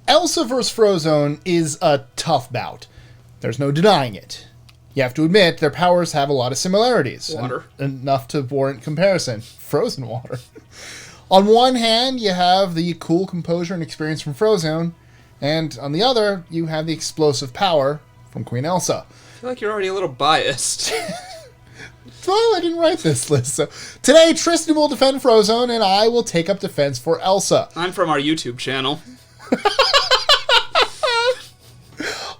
Elsa vs. Frozone is a tough bout. There's no denying it. You have to admit, their powers have a lot of similarities. Water. Enough to warrant comparison. Frozen water. On one hand, you have the cool composure and experience from Frozone, and on the other, you have the explosive power from Queen Elsa. I feel like you're already a little biased. Well, I didn't write this list. So today, Tristan will defend Frozone, and I will take up defense for Elsa. I'm from our YouTube channel.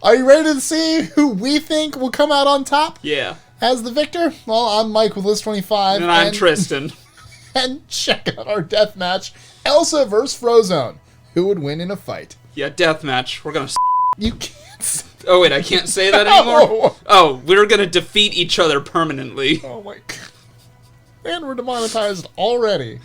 Are you ready to see who we think will come out on top? Yeah. As the victor? Well, I'm Mike with List25. And I'm Tristan. And check out our death match, Elsa vs. Frozone. Who would win in a fight? Yeah, deathmatch. We're gonna You can't. Oh, wait, I can't say that anymore? Oh, we're gonna defeat each other permanently. Oh my god. And we're demonetized already.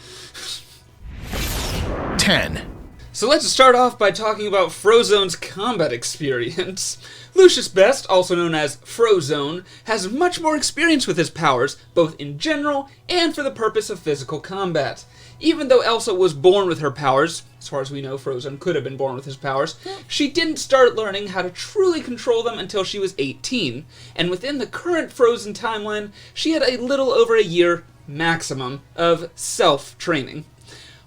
10. So let's start off by talking about Frozone's combat experience. Lucius Best, also known as Frozone, has much more experience with his powers, both in general and for the purpose of physical combat. Even though Elsa was born with her powers, as far as we know Frozone could have been born with his powers, she didn't start learning how to truly control them until she was 18, and within the current Frozen timeline, she had a little over a year maximum of self-training.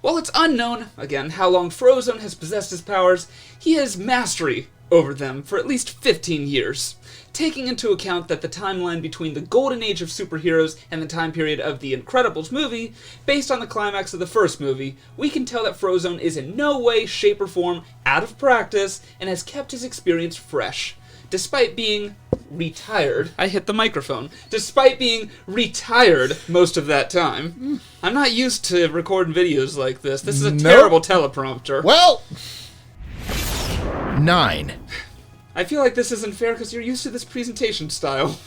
While it's unknown, again, how long Frozone has possessed his powers, he has mastery over them for at least 15 years. Taking into account that the timeline between the golden age of superheroes and the time period of the Incredibles movie, based on the climax of the first movie, we can tell that Frozone is in no way, shape, or form out of practice and has kept his experience fresh. Despite being retired, I hit the microphone, despite being retired most of that time. I'm not used to recording videos like this. This is a terrible teleprompter. Well, 9. I feel like this isn't fair because you're used to this presentation style.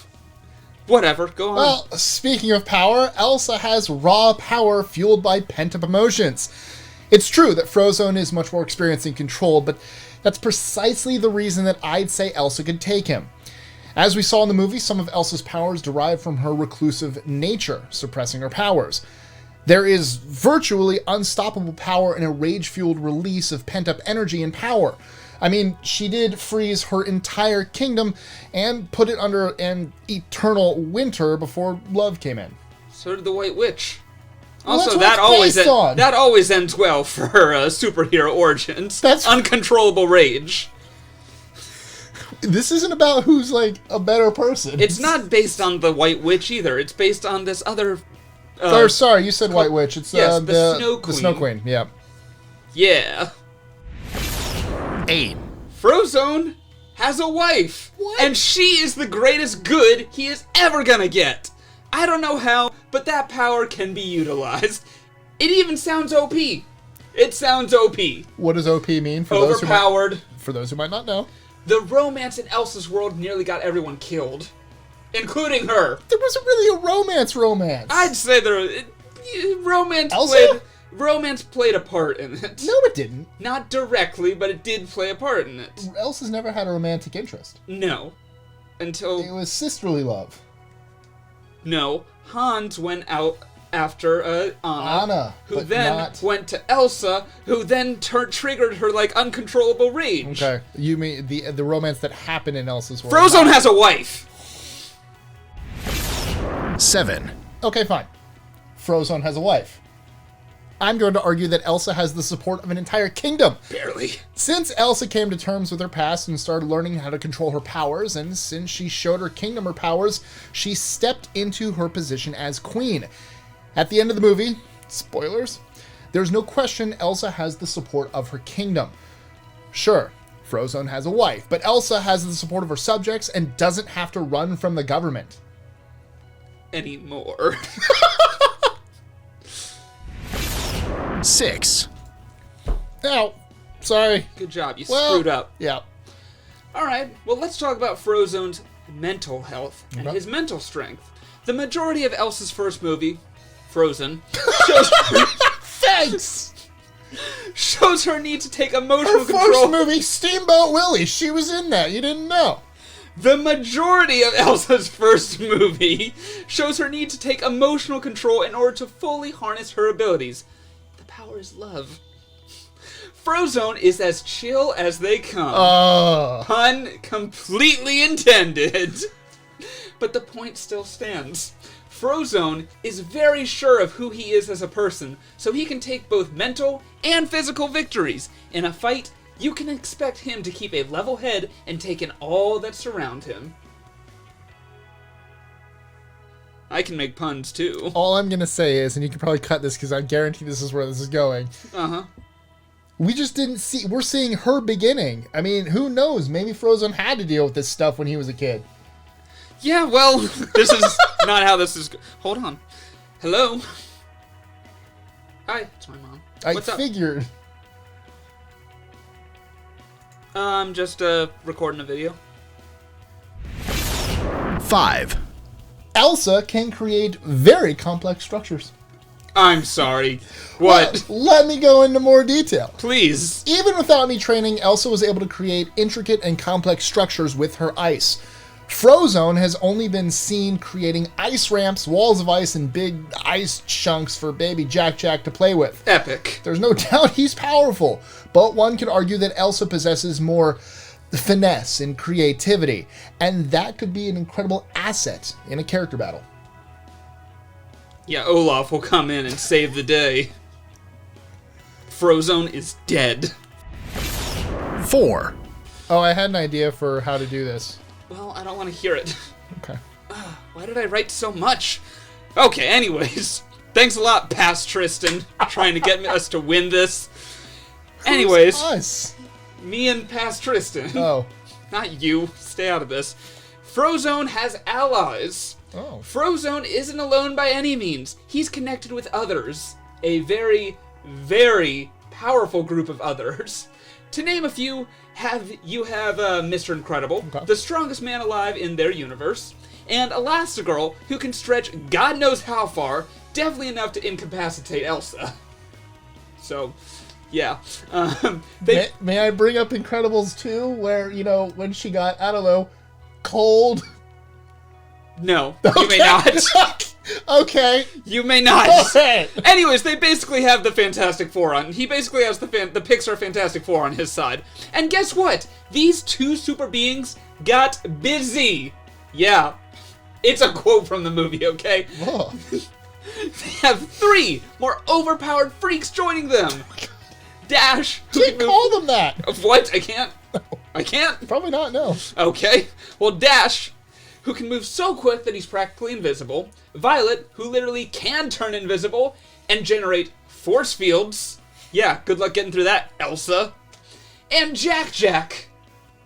Whatever, go on. well, speaking of power, Elsa has raw power fueled by pent-up emotions. It's true that Frozone is much more experienced and controlled, but that's precisely the reason that I'd say Elsa could take him. As we saw in the movie, some of Elsa's powers derive from her reclusive nature, suppressing her powers. There is virtually unstoppable power in a rage-fueled release of pent-up energy and power. I mean, she did freeze her entire kingdom and put it under an eternal winter before love came in. So did the White Witch. Well, Also, that's what it's based on. that always ends well for superhero origins. That's- uncontrollable rage. This isn't about who's, like, a better person. It's not based on the White Witch either. It's based on this other... Or, sorry, you said White Witch. It's yes, the Snow The Queen. Snow Queen, yeah. Yeah. 8. Frozone has a wife. What? And she is the greatest good he is ever gonna get. I don't know how, but that power can be utilized. It even sounds OP. It sounds OP. What does OP mean? Overpowered. For those who might not know. The romance in Elsa's world nearly got everyone killed. Including her. There wasn't really a romance. I'd say romance Elsa? played a part in it. No, it didn't. Not directly, but it did play a part in it. Elsa's never had a romantic interest. No. Until... It was sisterly love. No. Hans went out after Anna, who but then not... went to Elsa, who then triggered her, like, uncontrollable rage. Okay. You mean the romance that happened in Elsa's world. Frozone has a wife! 7. Okay, fine. Frozone has a wife. I'm going to argue that Elsa has the support of an entire kingdom. Barely. Since Elsa came to terms with her past and started learning how to control her powers, and since she showed her kingdom her powers, she stepped into her position as queen. At the end of the movie, spoilers, there's no question Elsa has the support of her kingdom. Sure, Frozone has a wife, but Elsa has the support of her subjects and doesn't have to run from the government. Anymore. 6. Oh, sorry. Good job, you Well, screwed up. Yeah. Alright, well let's talk about Frozone's mental health and Okay. his mental strength. The majority of Elsa's first movie, Frozen, Thanks! shows her need to take emotional Her control. first movie, Steamboat Willie, she was in that. You didn't know. The majority of Elsa's first movie shows her need to take emotional control in order to fully harness her abilities. The power is love. Frozone is as chill as they come. Pun completely intended. But the point still stands. Frozone is very sure of who he is as a person, so he can take both mental and physical victories. In a fight, you can expect him to keep a level head and take in all that surround him. I can make puns, too. All I'm going to say is, and you can probably cut this because I guarantee this is where this is going. Uh-huh. We just didn't see... We're seeing her beginning. I mean, who knows? Maybe Frozone had to deal with this stuff when he was a kid. Yeah, well, this is not how this is... Hold on. Hello? Hi, it's my mom. What's I figured. I'm just recording a video. 5. Elsa can create very complex structures. I'm sorry. What? Well, let me go into more detail. Please. Even without me training, Elsa was able to create intricate and complex structures with her ice. Frozone has only been seen creating ice ramps, walls of ice, and big ice chunks for baby Jack to play with. Epic. There's no doubt he's powerful, but one could argue that Elsa possesses more finesse and creativity, and that could be an incredible asset in a character battle. Yeah, Olaf will come in and save the day. Frozone is dead. 4. Oh, I had an idea for how to do this. Well, I don't want to hear it. Okay. Why did I write so much? Okay, anyways. Thanks a lot, past Tristan, trying to get us to win this. Anyways, Who's us? me and past Tristan. Oh. Not you. Stay out of this. Frozone has allies. Oh. Frozone isn't alone by any means. He's connected with others. A very, very powerful group of others. To name a few, you have Mr. Incredible, Okay. the strongest man alive in their universe, and Elastigirl, who can stretch God knows how far, definitely enough to incapacitate Elsa. So, yeah. May I bring up Incredibles 2, where, you know, when she got, I don't know, cold? No, you may not. Okay. You may not. Okay. Anyways, they basically have the Fantastic Four on. He basically has the Pixar Fantastic Four on his side. And guess what? These two super beings got busy. Yeah. It's a quote from the movie, okay? Oh. They have 3 more overpowered freaks joining them. Dash. You can't call them that. What? I can't? I can't? Probably not, no. Okay. Well, Dash, who can move so quick that he's practically invisible. Violet, who literally can turn invisible and generate force fields. Yeah, good luck getting through that, Elsa. And Jack.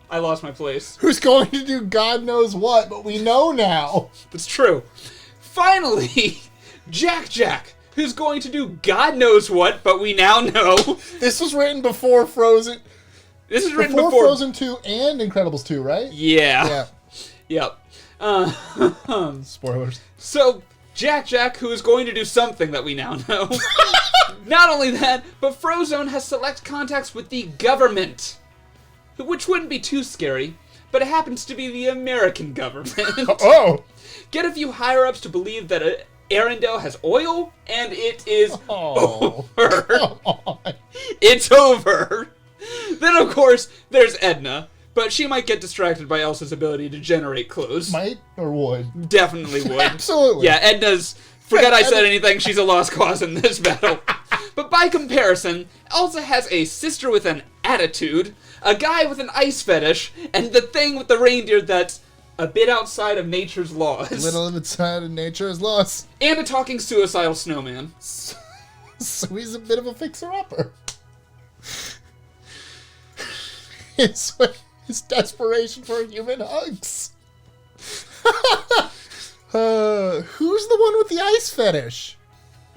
I lost my place. Who's going to do God knows what, but we know now. That's true. Finally, Jack, who's going to do God knows what, but we now know. This was written before Frozen. This is written Before before Frozen 2 and Incredibles 2, right? Yeah. Yeah. Yep. Spoilers. So, Jack, who is going to do something that we now know. Not only that, but Frozone has select contacts with the government. Which wouldn't be too scary, but it happens to be the American government. Oh! Get a few higher-ups to believe that Arendelle has oil, and it is over. Come on. It's over. Then, of course, there's Edna. But she might get distracted by Elsa's ability to generate clothes. Might or would? Definitely would. Absolutely. Yeah, Edna's... Forget I said anything, she's a lost cause in this battle. But by comparison, Elsa has a sister with an attitude, a guy with an ice fetish, and the thing with the reindeer that's a bit outside of nature's laws. A little outside of nature's laws. And a talking suicidal snowman. So he's a bit of a fixer-upper. His desperation for human hugs. Who's the one with the ice fetish?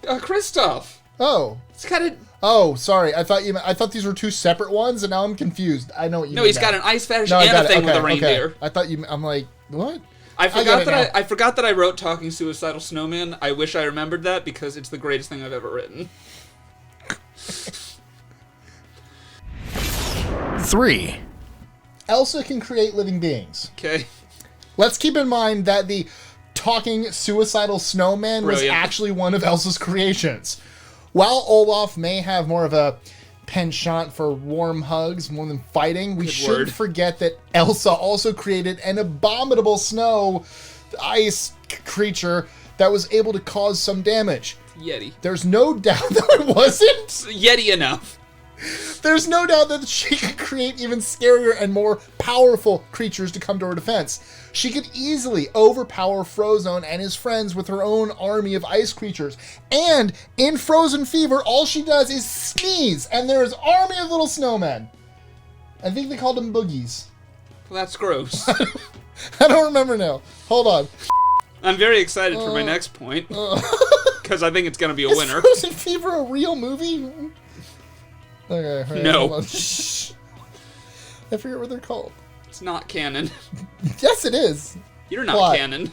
Kristoff. Oh. He's got a... Oh, sorry. I thought these were two separate ones, and now I'm confused. I know what you mean. No, he's got an ice fetish and a thing with a reindeer. Okay. I thought you... I'm like, what? I forgot that I wrote Talking Suicidal Snowman. I wish I remembered that because it's the greatest thing I've ever written. 3. Elsa can create living beings. Okay. Let's keep in mind that the talking suicidal snowman was Brilliant. actually one of Elsa's creations. While Olaf may have more of a penchant for warm hugs more than fighting. We Good shouldn't word. forget that Elsa also created an abominable snow ice creature that was able to cause some damage. Yeti. There's no doubt that it wasn't. Yeti enough. There's no doubt that she could create even scarier and more powerful creatures to come to her defense. She could easily overpower Frozone and his friends with her own army of ice creatures. And in Frozen Fever, all she does is sneeze, and there's an army of little snowmen. I think they called them boogies. Well, that's gross. I don't remember now. Hold on. I'm very excited for my next point. Because I think it's going to be a winner. Is Frozen Fever a real movie? Okay, right, No. hold on. Shh. I forget what they're called. It's not canon. Yes, it is. You're not Plot. canon.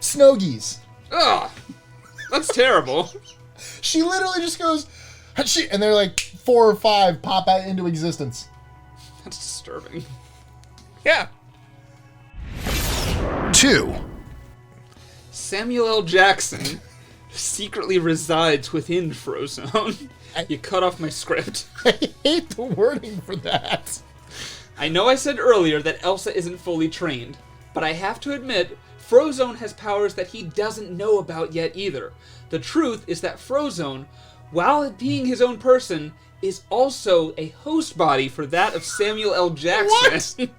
Snowgies. Ugh. That's terrible. She literally just goes, "Hachi," and they're like 4 or 5 pop out into existence. That's disturbing. Yeah. 2, Samuel L. Jackson secretly resides within Frozone. You cut off my script. I hate the wording for that. I know I said earlier that Elsa isn't fully trained, but I have to admit, Frozone has powers that he doesn't know about yet either. The truth is that Frozone, while being his own person, is also a host body for that of Samuel L. Jackson. What?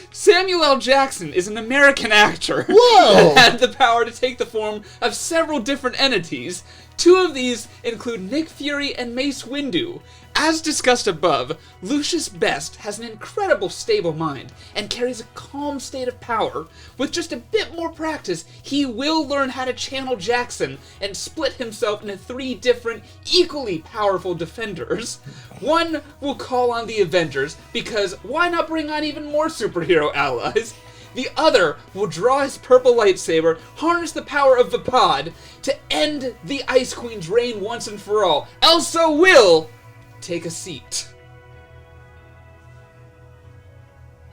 Samuel L. Jackson is an American actor Whoa! that had the power to take the form of several different entities. 2 of these include Nick Fury and Mace Windu. As discussed above, Lucius Best has an incredible stable mind and carries a calm state of power. With just a bit more practice, he will learn how to channel Jackson and split himself into 3 different, equally powerful defenders. One will call on the Avengers, because why not bring on even more superhero allies? The other will draw his purple lightsaber, harness the power of the pod, to end the Ice Queen's reign once and for all. Elsa will take a seat.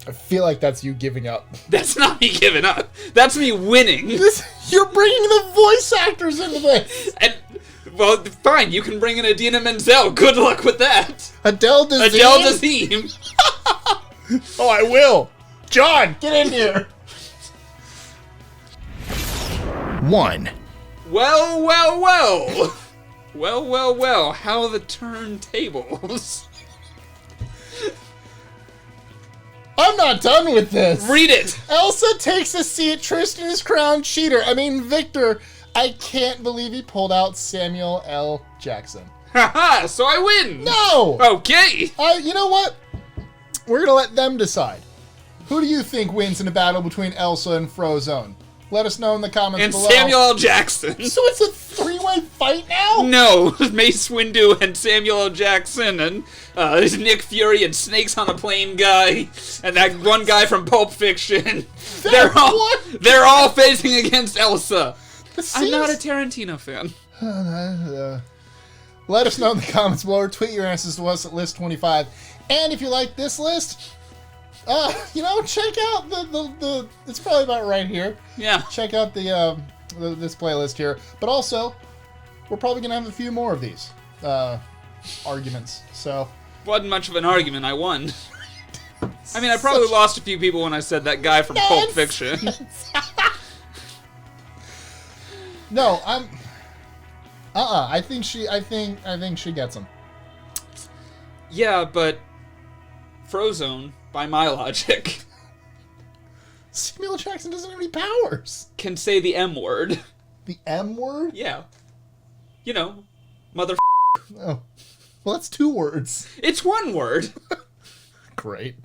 I feel like that's you giving up. That's not me giving up. That's me winning. You're bringing the voice actors into this. And, well, fine, you can bring in Idina Menzel. Good luck with that. Adele Dazeem. Adele Dazeem. Oh, I will. John, get in here. 1, Well, well, well. Well, well, well. How are the turntables? I'm not done with this. Read it. Elsa takes a seat. Tristan is crowned cheater. Victor. I can't believe he pulled out Samuel L. Jackson. Haha, so I win. No. Okay. You know what? We're gonna let them decide. Who do you think wins in a battle between Elsa and Frozone? Let us know in the comments And below. Samuel L. Jackson. So it's a 3-way fight now? No, Mace Windu and Samuel L. Jackson and there's Nick Fury and Snakes on a Plane guy and that one guy from Pulp Fiction. They're all facing against Elsa. I'm not a Tarantino fan. Let us know in the comments below or tweet your answers to us at List25. And if you like this list, check out the it's probably about right here. Yeah. Check out this playlist here. But also, we're probably gonna have a few more of these arguments. So Wasn't much of an argument, I won. I mean, I probably lost a few people when I said that guy from Pulp Fiction. No, I'm I think she gets them. Yeah, but Frozone, by my logic, Samuel Jackson doesn't have any powers. can say the M word. The M word? Yeah. You know, mother. Oh. Well, that's 2 words. It's one word. Great.